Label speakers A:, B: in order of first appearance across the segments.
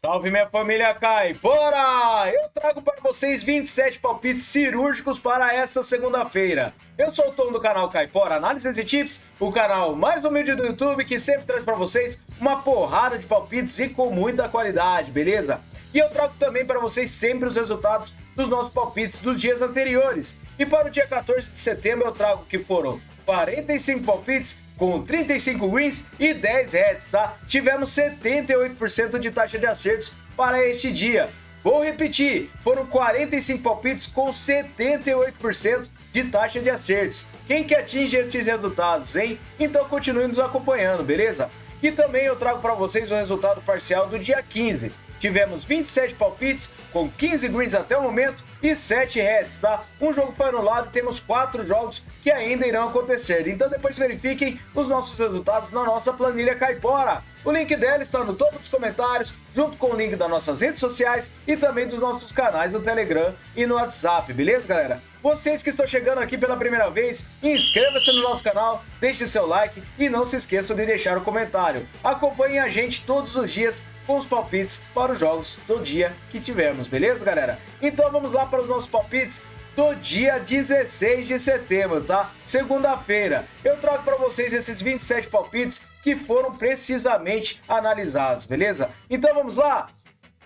A: Salve minha família Caipora! Eu trago para vocês 27 palpites cirúrgicos para esta segunda-feira. Eu sou o Tom do canal Caipora Análises e Tips, o canal mais humilde do YouTube que sempre traz para vocês uma porrada de palpites e com muita qualidade, beleza? E eu trago também para vocês sempre os resultados dos nossos palpites dos dias anteriores. E para o dia 14 de setembro eu trago que foram 45 palpites com 35 wins e 10 heads, tá? Tivemos 78% de taxa de acertos para este dia. Vou repetir, foram 45 palpites com 78% de taxa de acertos. Quem que atinge esses resultados, hein? Então continue nos acompanhando, beleza? E também eu trago para vocês o resultado parcial do dia 15. Tivemos 27 palpites com 15 greens até o momento e 7 heads, tá? Um jogo foi anulado e temos 4 jogos que ainda irão acontecer. Então depois verifiquem os nossos resultados na nossa planilha Caipora. O link dela está no topo dos comentários, junto com o link das nossas redes sociais e também dos nossos canais no Telegram e no WhatsApp, beleza, galera? Vocês que estão chegando aqui pela primeira vez, inscreva-se no nosso canal, deixe seu like e não se esqueçam de deixar o comentário. Acompanhem a gente todos os dias com os palpites para os jogos do dia que tivermos, beleza, galera? Então vamos lá para os nossos palpites do dia 16 de setembro, tá? Segunda-feira. Eu trago para vocês esses 27 palpites que foram precisamente analisados, beleza? Então vamos lá?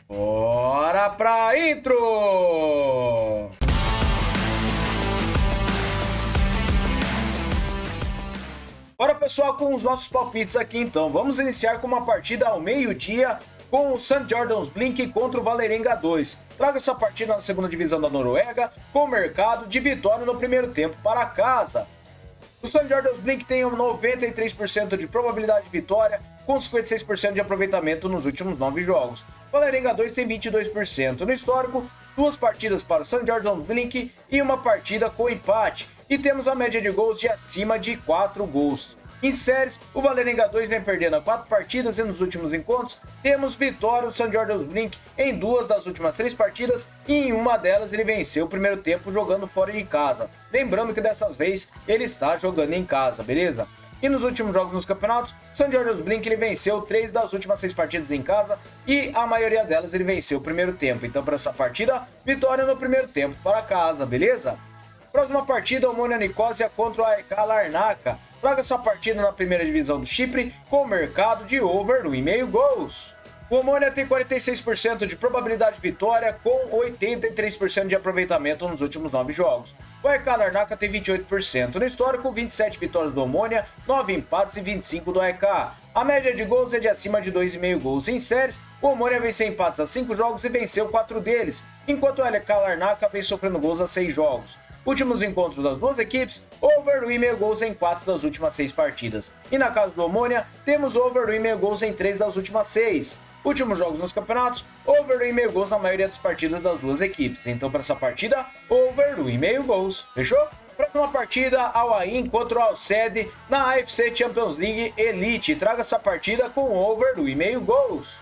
A: Bora pra intro! Bora, pessoal, com os nossos palpites aqui então. Vamos iniciar com uma partida ao meio-dia com o St. Jordan's Blink contra o Vålerenga 2. Traga essa partida na segunda divisão da Noruega com mercado de vitória no primeiro tempo para casa. O St. Jordan's Blink tem 93% de probabilidade de vitória com 56% de aproveitamento nos últimos 9 jogos. O Vålerenga 2 tem 22%. No histórico, 2 partidas para o St. Jordan's Blink e uma partida com empate. E temos a média de gols de acima de 4 gols. Em séries, o Vålerenga 2 vem perdendo a 4 partidas e nos últimos encontros temos vitória do St. Jordan's Blink em 2 das últimas 3 partidas e em uma delas ele venceu o primeiro tempo jogando fora de casa. Lembrando que dessas vezes ele está jogando em casa, beleza? E nos últimos jogos nos campeonatos, St. Jordan's Blink ele venceu 3 das últimas 6 partidas em casa e a maioria delas ele venceu o primeiro tempo. Então para essa partida, vitória no primeiro tempo para casa, beleza? Próxima partida, o Omonia Nicosia contra o AEK Larnaca. Traga essa partida na primeira divisão do Chipre com mercado de over 1,5 gols. O Omonia tem 46% de probabilidade de vitória com 83% de aproveitamento nos últimos 9 jogos. O AEK Larnaca tem 28%. No histórico, 27 vitórias do Omonia, 9 empates e 25 do AEK. A média de gols é de acima de 2,5 gols. Em séries, o Omonia venceu empates a 5 jogos e venceu 4 deles, enquanto o AEK Larnaca vem sofrendo gols a 6 jogos. Últimos encontros das duas equipes, over 1,5 gols em 4 das últimas 6 partidas. E na casa do Omonia, temos over 1,5 gols em 3 das últimas 6. Últimos jogos nos campeonatos, over 1,5 gols na maioria das partidas das duas equipes. Então para essa partida, over 1,5 gols. Fechou? Próxima partida, Al Ain contra o Al Sadd na AFC Champions League Elite. Traga essa partida com over 1,5 gols.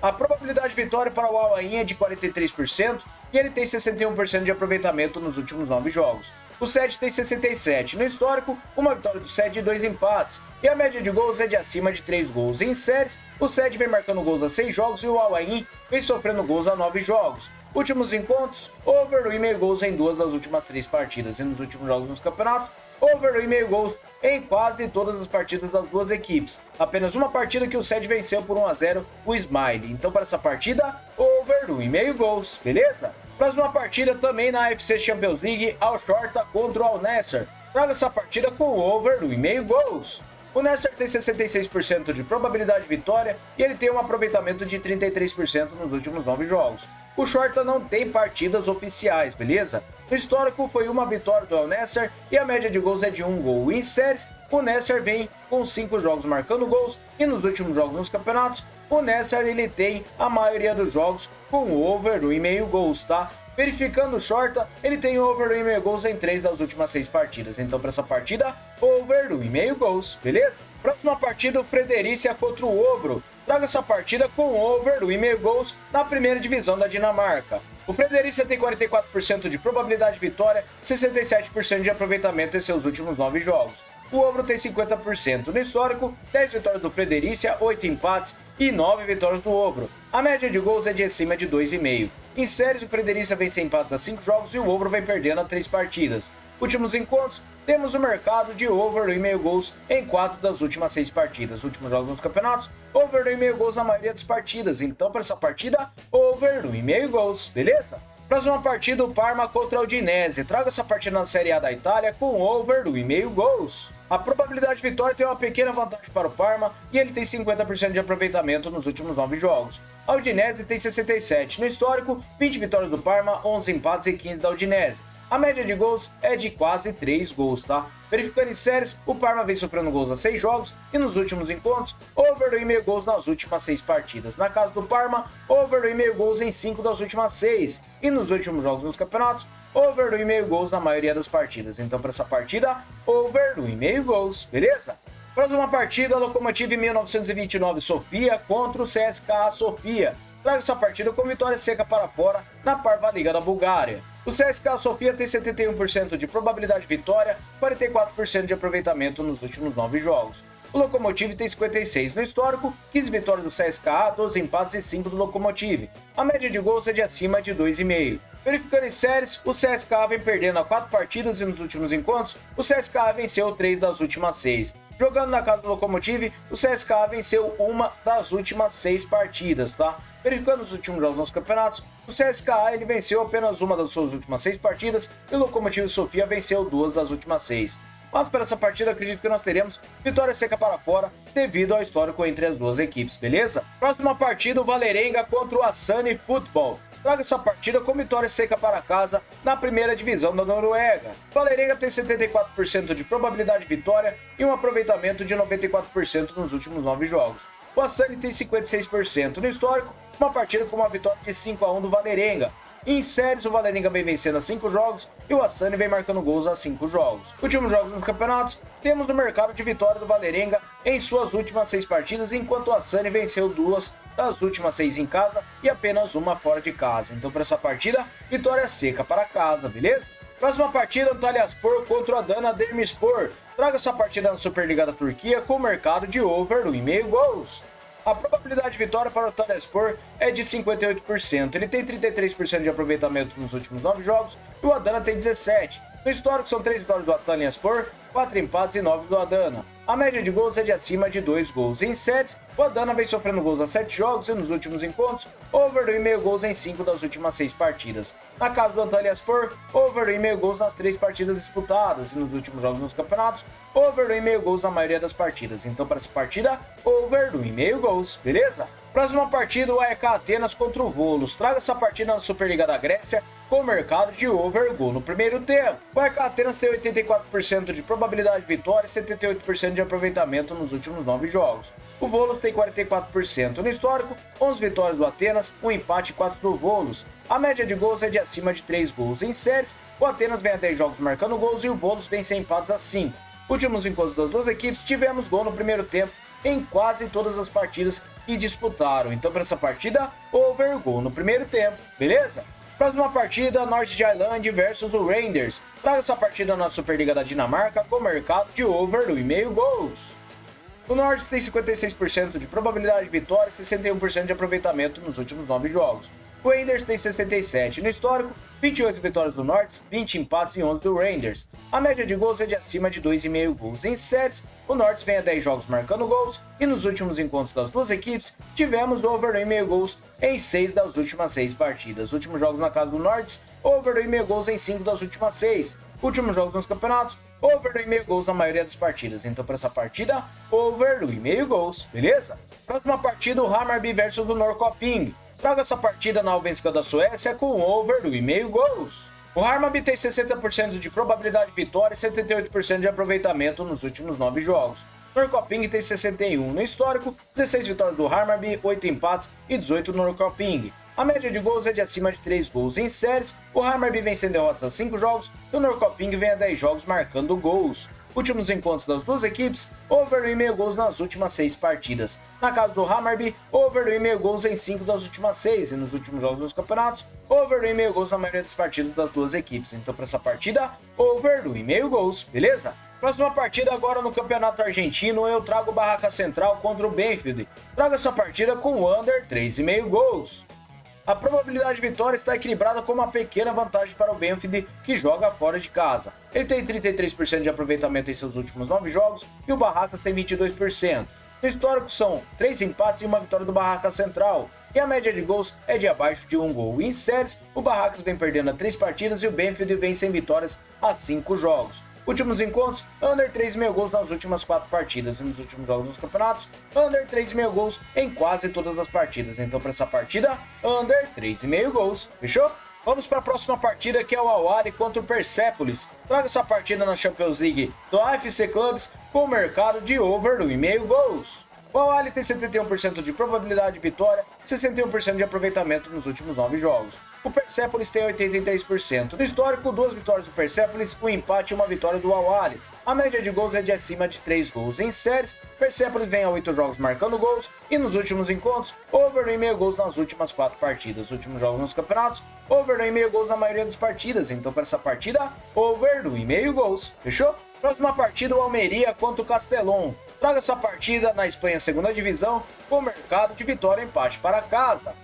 A: A probabilidade de vitória para o Al Ain é de 43% e ele tem 61% de aproveitamento nos últimos 9 jogos. O Sadd tem 67%. No histórico, uma vitória do Sadd e 2 empates. E a média de gols é de acima de 3 gols. Em séries, o Sadd vem marcando gols a 6 jogos e o Al Ain vem sofrendo gols a 9 jogos. Últimos encontros, over 1,5 gols em 2 das últimas 3 partidas. E nos últimos jogos nos campeonatos, over 1,5 gols em quase todas as partidas das duas equipes. Apenas uma partida que o Sadd venceu por 1-0 o Smiley. Então para essa partida, over 1,5 gols, beleza? Próxima partida também na AFC Champions League, Al Shorta contra o Al Nassr. Traga essa partida com over 1,5 gols. O Nassr tem 66% de probabilidade de vitória e ele tem um aproveitamento de 33% nos últimos 9 jogos. O Shorta não tem partidas oficiais, beleza? No histórico foi uma vitória do Al Nassr e a média de gols é de 1 gol. Em séries, o Nassr vem com 5 jogos marcando gols e nos últimos jogos nos campeonatos, o Nassr ele tem a maioria dos jogos com over 1,5 gols, tá? Verificando o Shorta, ele tem over 1,5 gols em 3 das últimas 6 partidas. Então para essa partida, over 1,5 gols, beleza? Próxima partida, o Fredericia contra o Hobro. Traga essa partida com over 1,5 gols na primeira divisão da Dinamarca. O Fredericia tem 44% de probabilidade de vitória, 67% de aproveitamento em seus últimos 9 jogos. o over tem 50%. No histórico, 10 vitórias do Fredericia, 8 empates e 9 vitórias do over. A média de gols é de acima de 2,5. Em séries, o Fredericia vem sem empates a 5 jogos e o over vem perdendo a 3 partidas. Últimos encontros, temos o mercado de over 1,5 gols em 4 das últimas 6 partidas. Últimos jogos nos campeonatos, over 1,5 gols na maioria das partidas. Então, para essa partida, over 1,5 gols, beleza? Próxima partida, o Parma contra o Udinese. Traga essa partida na Série A da Itália com over 1,5 gols. A probabilidade de vitória tem uma pequena vantagem para o Parma e ele tem 50% de aproveitamento nos últimos 9 jogos. A Udinese tem 67%. No histórico, 20 vitórias do Parma, 11 empates e 15 da Udinese. A média de gols é de quase 3 gols, tá? Verificando em séries, o Parma vem sofrendo gols a 6 jogos e nos últimos encontros, over 1,5 gols nas últimas 6 partidas. Na casa do Parma, over 1,5 gols em 5 das últimas 6. E nos últimos jogos nos campeonatos, over 1,5 gols na maioria das partidas. Então, para essa partida, over 1,5 gols, beleza? Próxima partida, Lokomotiv 1929 Sofia contra o CSKA Sofia. Traga essa partida com vitória seca para fora na Parva Liga da Bulgária. O CSKA Sofia tem 71% de probabilidade de vitória, 44% de aproveitamento nos últimos 9 jogos. O Lokomotiv tem 56% no histórico, 15 vitórias do CSKA, 12 empates e 5 do Lokomotiv. A média de gols é de acima de 2,5. Verificando em séries, o CSKA vem perdendo a 4 partidas e nos últimos encontros, o CSKA venceu 3 das últimas 6. Jogando na casa do Lokomotiv, o CSKA venceu uma das últimas 6 partidas, tá? Verificando os últimos jogos nos campeonatos, o CSKA ele venceu apenas uma das suas últimas 6 partidas e o Lokomotiv Sofia venceu 2 das últimas 6. Mas para essa partida acredito que nós teremos vitória seca para fora devido ao histórico entre as duas equipes, beleza? Próxima partida, o Vålerenga contra o Asani Futebol. Traga essa partida com vitória seca para casa na primeira divisão da Noruega. O Vålerenga tem 74% de probabilidade de vitória e um aproveitamento de 94% nos últimos 9 jogos. O Asani tem 56% no histórico, uma partida com uma vitória de 5-1 do Vålerenga. Em séries, o Vålerenga vem vencendo a 5 jogos e o Asani vem marcando gols a 5 jogos. Últimos jogos nos campeonatos, temos no mercado de vitória do Vålerenga em suas últimas 6 partidas, enquanto o Asani venceu 2 das últimas 6 em casa e apenas uma fora de casa. Então, para essa partida, vitória seca para casa, beleza? Próxima partida, Antalyaspor contra o Adana Demirspor. Traga essa partida na Superliga da Turquia com o mercado de over 1,5 gols. A probabilidade de vitória para o Antalyaspor é de 58%. Ele tem 33% de aproveitamento nos últimos 9 jogos e o Adana tem 17%. No histórico são 3 vitórias do Antalyaspor, 4 empates e 9 do Adana. A média de gols é de acima de 2 gols. Em séries, o Adana vem sofrendo gols a 7 jogos e nos últimos encontros, over 1,5 gols em 5 das últimas 6 partidas. Na casa do Antalyaspor, over 1,5 gols nas 3 partidas disputadas e nos últimos jogos nos campeonatos, over 1,5 gols na maioria das partidas. Então, para essa partida, over 1,5 gols, beleza? Próxima partida, o AEK Atenas contra o Volos. Traga essa partida na Superliga da Grécia com o mercado de over gol no primeiro tempo. O AEK Atenas tem 84% de probabilidade de vitória e 78% de aproveitamento nos últimos 9 jogos. O Volos tem 44% no histórico, 11 vitórias do Atenas, 1 empate e 4 do Volos. A média de gols é de acima de 3 gols. Em séries, o Atenas vem a 10 jogos marcando gols e o Volos vem sem empates a 5. Últimos encontros das duas equipes, tivemos gol no primeiro tempo em quase todas as partidas que disputaram. Então, para essa partida, over gol no primeiro tempo, beleza? Próxima partida, North Jylland versus o Rangers. Traga essa partida na Superliga da Dinamarca com o mercado de over 1,5 gols. O North tem 56% de probabilidade de vitória e 61% de aproveitamento nos últimos 9 jogos. O Rangers tem 67 no histórico, 28 vitórias do North, 20 empates e 11 do Rangers. A média de gols é de acima de 2,5 gols. Em séries, o North vem a 10 jogos marcando gols e nos últimos encontros das duas equipes, tivemos over 1,5 gols em 6 das últimas 6 partidas. Últimos jogos na casa do North, over 1,5 gols em 5 das últimas 6. Últimos jogos nos campeonatos, over 1,5 gols na maioria das partidas. Então, para essa partida, over 1,5 gols, beleza? Próxima partida, o Hammarby versus o Norrköping. Traga essa partida na Allsvenskan da Suécia com over 1,5 gols. O Hammarby tem 60% de probabilidade de vitória e 78% de aproveitamento nos últimos 9 jogos. O Norrköping tem 61 no histórico, 16 vitórias do Hammarby, 8 empates e 18 no Norrköping. A média de gols é de acima de 3 gols. Em séries, o Hammarby vem sem derrotas a 5 jogos e o Norrköping vem a 10 jogos marcando gols. Últimos encontros das duas equipes, over 1,5 gols nas últimas 6 partidas. Na casa do Hammarby, over 1,5 gols em 5 das últimas 6 e nos últimos jogos dos campeonatos, over 1,5 gols na maioria das partidas das duas equipes. Então, para essa partida, over 1,5 gols, beleza? Próxima partida agora no Campeonato Argentino, eu trago o Barraca Central contra o Banfield. Trago essa partida com o under 3,5 gols. A probabilidade de vitória está equilibrada com uma pequena vantagem para o Banfield, que joga fora de casa. Ele tem 33% de aproveitamento em seus últimos 9 jogos e o Barracas tem 22%. No histórico são 3 empates e uma vitória do Barraca Central, e a média de gols é de abaixo de 1 gol. E em séries, o Barracas vem perdendo a 3 partidas e o Banfield vem sem vitórias a 5 jogos. Últimos encontros, under 3,5 gols nas últimas 4 partidas, e nos últimos jogos dos campeonatos, under 3,5 gols em quase todas as partidas. Então, para essa partida, under 3,5 gols. Fechou? Vamos para a próxima partida, que é o Al-Ahly contra o Persepolis. Traga essa partida na Champions League do AFC Clubs com o mercado de over 1,5 gols. O Al-Ahly tem 71% de probabilidade de vitória e 61% de aproveitamento nos últimos 9 jogos. O Persepolis tem 83%. No histórico, 2 vitórias do Persepolis, um empate e uma vitória do Al-Ahly. A média de gols é de acima de 3 gols. Em séries, Persepolis vem a 8 jogos marcando gols e nos últimos encontros, over 1,5 gols nas últimas 4 partidas. Os últimos jogos nos campeonatos, over 1,5 gols na maioria das partidas. Então, para essa partida, over 1,5 gols. Fechou? Próxima partida, o Almeria contra o Castellón. Traga essa partida na Espanha, segunda divisão, com mercado de vitória e empate para casa.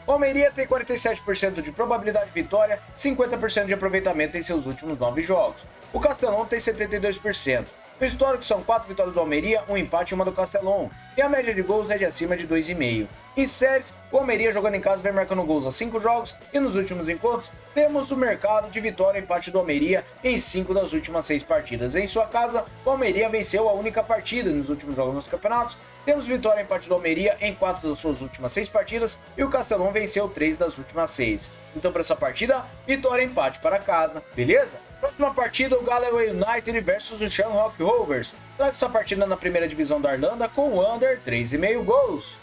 A: O Almeria tem 47% de probabilidade de vitória, 50% de aproveitamento em seus últimos 9 jogos. O Castellón tem 72%. No histórico são 4 vitórias do Almeria, um empate e uma do Castellón, e a média de gols é de acima de 2,5. Em séries, o Almeria jogando em casa vem marcando gols a 5 jogos, e nos últimos encontros temos o mercado de vitória e empate do Almeria em 5 das últimas 6 partidas. Em sua casa, o Almeria venceu a única partida nos últimos jogos nos campeonatos, temos vitória e empate do Almeria em 4 das suas últimas 6 partidas, e o Castellón venceu 3 das últimas 6. Então, para essa partida, vitória e empate para casa, beleza? Próxima partida, o Galway United versus o Shamrock Rovers. Traga essa partida na primeira divisão da Irlanda com o under 3,5 gols.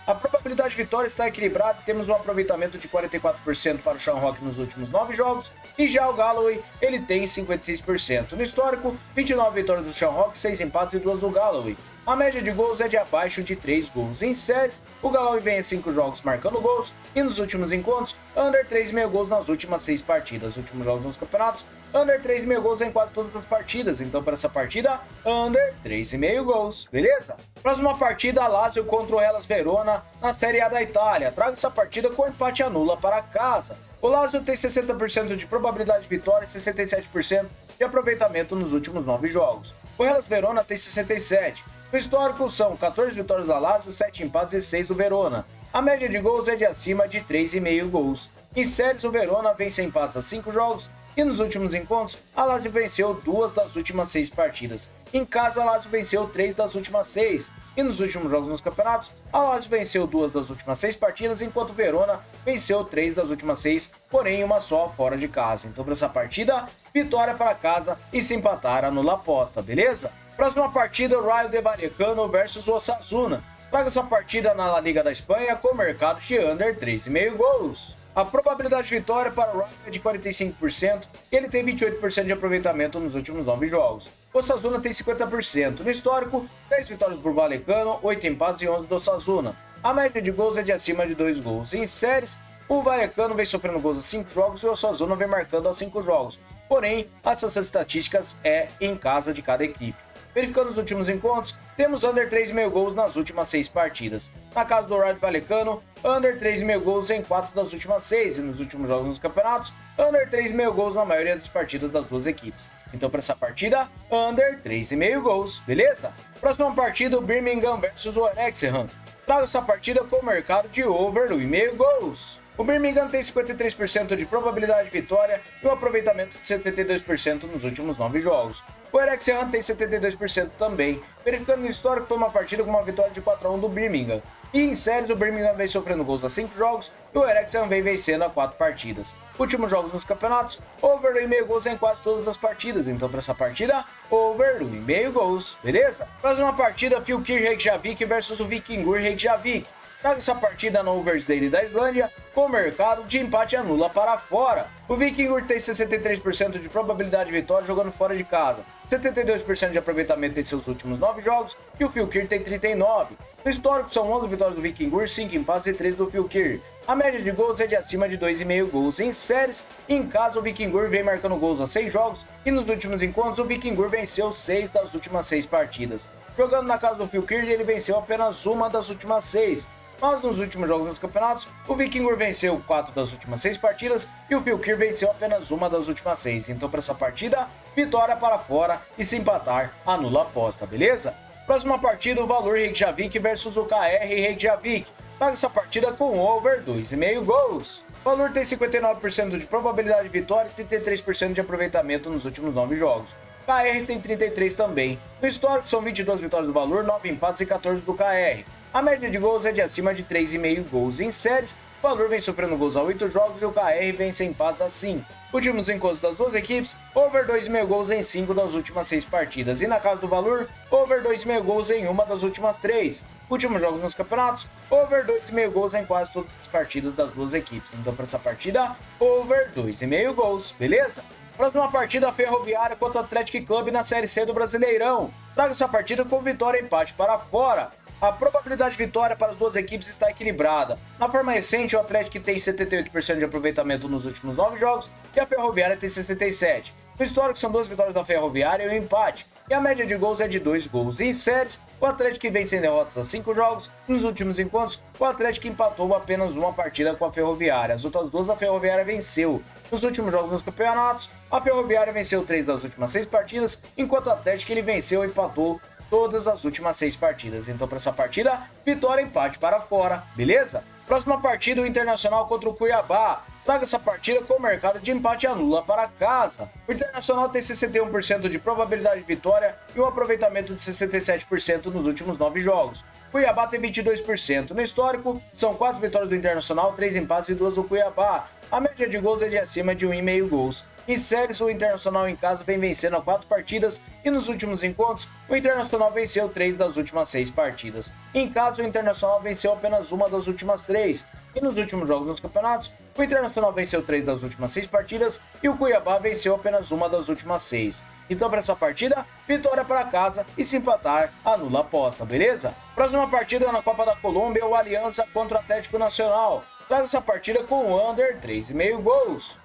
A: A probabilidade de vitória está equilibrada, temos um aproveitamento de 44% para o Shamrock nos últimos 9 jogos, e já o Galway, ele tem 56%. No histórico, 29 vitórias do Shamrock, 6 empates e 2 do Galway. A média de gols é de abaixo de 3 gols. Em séries, o Galway vem a 5 jogos marcando gols, e nos últimos encontros, under 3,5 gols nas últimas 6 partidas. Últimos jogos nos campeonatos, under 3,5 gols em quase todas as partidas. Então, para essa partida, under 3,5 gols, beleza? Próxima partida, Lazio contra o Hellas Verona na Série A da Itália. Traga essa partida com empate anula para casa. O Lazio tem 60% de probabilidade de vitória e 67% de aproveitamento nos últimos 9 jogos. O Hellas Verona tem 67%. No histórico são 14 vitórias da Lazio, 7 empates e 6 do Verona. A média de gols é de acima de 3,5 gols. Em séries, o Verona vence empates a 5 jogos e nos últimos encontros, a Lazio venceu 2 das últimas 6 partidas. Em casa, a Lazio venceu 3 das últimas 6. E nos últimos jogos nos campeonatos, a Lazio venceu 2 das últimas 6 partidas, enquanto o Verona venceu 3 das últimas 6, porém uma só fora de casa. Então, para essa partida, vitória para casa e se empatar, anula a aposta, beleza? Próxima partida, o Rayo de Vallecano versus o Osasuna. Traga essa partida na La Liga da Espanha com mercado de under 3,5 gols. A probabilidade de vitória para o Rayo é de 45% e ele tem 28% de aproveitamento nos últimos 9 jogos. O Osasuna tem 50%. No histórico, 10 vitórias por Vallecano, 8 empates e 11 do Osasuna. A média de gols é de acima de 2 gols. Em séries, o Vallecano vem sofrendo gols a 5 jogos e o Osasuna vem marcando a 5 jogos. Porém, essas estatísticas é em casa de cada equipe. Verificando os últimos encontros, temos under 3,5 gols nas últimas 6 partidas. Na casa do Rayo Vallecano, under 3,5 gols em 4 das últimas 6 e nos últimos jogos nos campeonatos, under 3,5 gols na maioria das partidas das duas equipes. Então, para essa partida, under 3,5 gols, beleza? Próxima partida, o Birmingham versus o Wrexham. Traga essa partida com o mercado de over 1,5 gols. O Birmingham tem 53% de probabilidade de vitória e um aproveitamento de 72% nos últimos 9 jogos. O Wrexham tem 72% também. Verificando no histórico, foi uma partida com uma vitória de 4-1 do Birmingham. E em séries, o Birmingham vem sofrendo gols a 5 jogos e o Wrexham vem vencendo a 4 partidas. Últimos jogos nos campeonatos, over 1,5 gols em quase todas as partidas. Então, para essa partida, over 1,5 gols, beleza? Próxima partida, Fylkir Reykjavik versus o Víkingur Reykjavik. Traga essa partida no Oversdale da Islândia com o mercado de empate anula para fora. O Víkingur tem 63% de probabilidade de vitória jogando fora de casa, 72% de aproveitamento em seus últimos 9 jogos e o Fylkir tem 39%. No histórico são 11 vitórias do Víkingur, 5 empates e 3 do Fylkir. A média de gols é de acima de 2,5 gols em séries. Em casa, o Víkingur vem marcando gols a 6 jogos e nos últimos encontros o Víkingur venceu 6 das últimas 6 partidas. Jogando na casa do Fylkir, ele venceu apenas uma das últimas 6. Mas nos últimos jogos dos campeonatos, o Víkingur venceu 4 das últimas 6 partidas e o Fylkir venceu apenas uma das últimas 6. Então, para essa partida, vitória para fora e se empatar, anula a aposta, beleza? Próxima partida, o Valur Reykjavik versus o KR Reykjavik. Paga essa partida com over 2,5 gols. O Valur tem 59% de probabilidade de vitória e 33% de aproveitamento nos últimos 9 jogos. KR tem 33 também. No histórico são 22 vitórias do Valur, 9 empates e 14 do KR. A média de gols é de acima de 3,5 gols em séries. O Valur vem sofrendo gols a 8 jogos e o KR vem sem empates a 5. Últimos encontros das duas equipes, over 2,5 gols em 5 das últimas 6 partidas. E na casa do Valur, over 2,5 gols em uma das últimas 3. Últimos jogos nos campeonatos, over 2,5 gols em quase todas as partidas das duas equipes. Então, para essa partida, over 2,5 gols, beleza? Próxima partida, a Ferroviária contra o Athletic Club na Série C do Brasileirão. Traga essa partida com vitória e empate para fora. A probabilidade de vitória para as duas equipes está equilibrada. Na forma recente, o Atlético tem 78% de aproveitamento nos últimos 9 jogos e a Ferroviária tem 67%. No histórico, são 2 vitórias da Ferroviária e um empate. E a média de gols é de 2 gols. Em séries, o Atlético vem sem derrotas a 5 jogos. Nos últimos encontros, o Atlético empatou apenas uma partida com a Ferroviária. As outras duas, a Ferroviária venceu. Nos últimos jogos nos campeonatos, a Ferroviária venceu 3 das últimas 6 partidas, enquanto o Atlético ele venceu e empatou todas as últimas 6 partidas. Então, para essa partida, vitória e empate para fora, beleza? Próxima partida, o Internacional contra o Cuiabá. Traga essa partida com o mercado de empate anula para casa. O Internacional tem 61% de probabilidade de vitória e um aproveitamento de 67% nos últimos 9 jogos. Cuiabá tem 22%. No histórico, são 4 vitórias do Internacional, 3 empates e 2 do Cuiabá. A média de gols é de acima de 1,5 gols. Em séries, o Internacional em casa vem vencendo a 4 partidas e nos últimos encontros, o Internacional venceu 3 das últimas 6 partidas. Em casa, o Internacional venceu apenas uma das últimas 3. E nos últimos jogos nos campeonatos, o Internacional venceu 3 das últimas 6 partidas e o Cuiabá venceu apenas uma das últimas 6. Então, para essa partida, vitória para casa e se empatar, anula a aposta, beleza? Próxima partida na Copa da Colômbia, o Aliança contra o Atlético Nacional. Traz essa partida com o under 3,5 gols.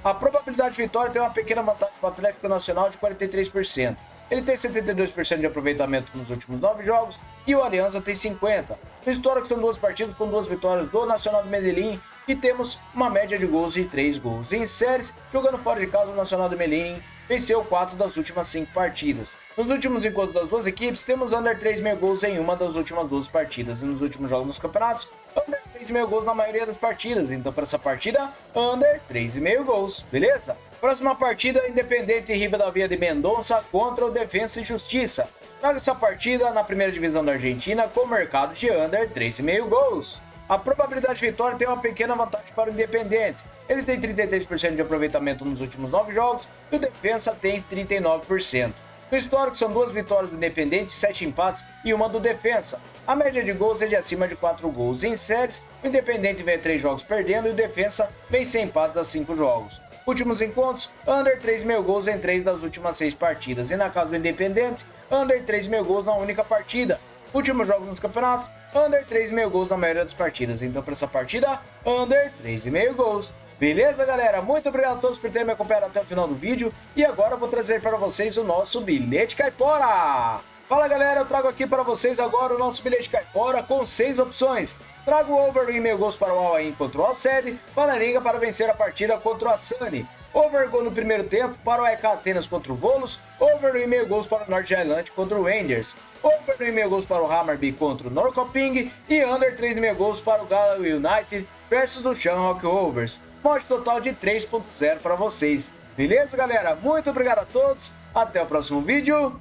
A: A probabilidade de vitória tem uma pequena vantagem para o Atlético Nacional de 43%. Ele tem 72% de aproveitamento nos últimos 9 jogos e o Aliança tem 50%. No histórico são 2 partidas com 2 vitórias do Nacional do Medellín e temos uma média de gols de 3 gols. Em séries, jogando fora de casa, o Nacional do Medellín venceu 4 das últimas 5 partidas. Nos últimos encontros das duas equipes, temos under 3,5 gols em uma das últimas 12 partidas. E nos últimos jogos dos campeonatos, under 3,5 gols na maioria das partidas. Então, para essa partida, under 3,5 gols, beleza? Próxima partida, Independente Rivadavia de Mendonça contra o Defensa e Justiça. Traga essa partida na primeira divisão da Argentina com o mercado de under 3,5 gols. A probabilidade de vitória tem uma pequena vantagem para o Independente. Ele tem 33% de aproveitamento nos últimos 9 jogos e o Defensa tem 39%. No histórico são 2 vitórias do Independente, 7 empates e uma do Defensa. A média de gols é de acima de 4 gols. Em séries, o Independente vem a 3 jogos perdendo e o Defensa vem sem empates a 5 jogos. Últimos encontros, under 3,5 gols em 3 das últimas 6 partidas. E na casa do Independente, under 3,5 gols na única partida. Últimos jogos nos campeonatos, under 3,5 gols na maioria das partidas. Então, para essa partida, under 3,5 gols. Beleza, galera? Muito obrigado a todos por terem me acompanhado até o final do vídeo. E agora eu vou trazer para vocês o nosso bilhete caipora. Fala, galera, eu trago aqui para vocês agora o nosso bilhete caipora com 6 opções. Trago o over 1,5 gols para o All-In contra o Alcede, Panaringa para vencer a partida contra o Asani. Over gol no primeiro tempo para o EK Atenas contra o Volos, over 1,5 gols para o Norte Highland contra o Rangers, over 1,5 gols para o Hammarby contra o Norrköping e under 3,5 gols para o Galway United versus o Shamrock Rovers. Mote total de 3,0 para vocês. Beleza, galera? Muito obrigado a todos, até o próximo vídeo.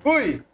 A: Fui!